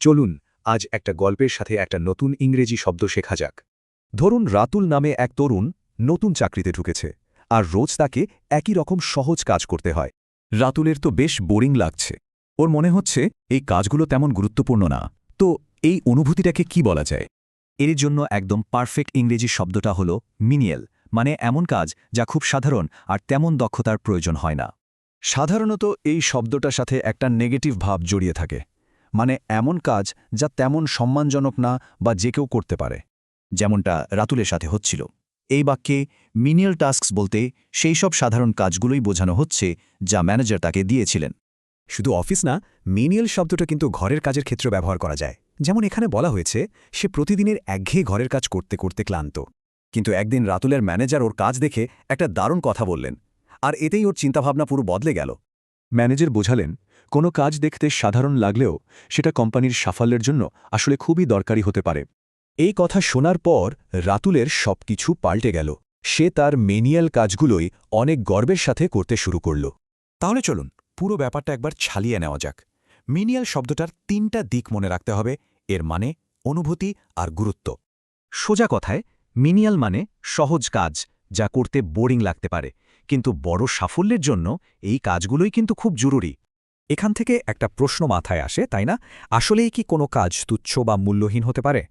চলুন আজ একটা গল্পের সাথে একটা নতুন ইংরেজি শব্দ শেখা যাক। ধরুন রাতুল নামে এক তরুণ নতুন চাকরিতে ঢুকেছে, আর রোজ তাকে একই রকম সহজ কাজ করতে হয়। রাতুলের তো বেশ বোরিং লাগছে। ওর মনে হচ্ছে এই কাজগুলো তেমন গুরুত্বপূর্ণ না। তো এই অনুভূতিটাকে কি বলা যায়? এর জন্য একদম পারফেক্ট ইংরেজি শব্দটা হলো মিনিয়াল, মানে এমন কাজ যা খুব সাধারণ আর তেমন দক্ষতার প্রয়োজন হয় না। সাধারণত এই শব্দটার সাথে একটা নেগেটিভ ভাব জড়িয়ে থাকে, মানে এমন কাজ যা তেমন সম্মানজনক না বা যে কেউ করতে পারে, যেমনটা রাতুলের সাথে হচ্ছিল। এই বাক্যে মিনিয়াল টাস্কস বলতে সেই সব সাধারণ কাজগুলোই বোঝানো হচ্ছে যা ম্যানেজার তাকে দিয়েছিলেন। শুধু অফিস না, মিনিয়াল শব্দটা কিন্তু ঘরের কাজের ক্ষেত্রে ব্যবহার করা যায়। যেমন এখানে বলা হয়েছে সে প্রতিদিনের একঘেয়ে ঘরের কাজ করতে করতে ক্লান্ত, কিন্তু একদিন রাতুলের ম্যানেজার ওর কাজ দেখে একটা দারুণ কথা বললেন, আর এতেই ওর চিন্তাভাবনা পুরো বদলে গেল। ম্যানেজার বোঝালেন কোনো কাজ দেখতে সাধারণ লাগলেও সেটা কোম্পানির সাফল্যের জন্য আসলে খুবই দরকারি হতে পারে। এই কথা শোনার পর রাতুলের সবকিছু পাল্টে গেল। সে তার মেনিয়াল কাজগুলোই অনেক গর্বের সাথে করতে শুরু করল। তাহলে চলুন পুরো ব্যাপারটা একবার ছালিয়ে নেওয়া যাক। মিনিয়াল শব্দটার তিনটা দিক মনে রাখতে হবে, এর মানে, অনুভূতি আর গুরুত্ব। সোজা কথায় মিনিয়াল মানে সহজ কাজ, যা করতে বোরিং লাগতে পারে, কিন্তু বড় সাফল্যের জন্য এই কাজগুলোই কিন্তু খুব জরুরি। এখান থেকে একটা প্রশ্ন মাথায় আসে, তাই না? আসলেই কি কোনো কাজ তুচ্ছ বা মূল্যহীন হতে পারে?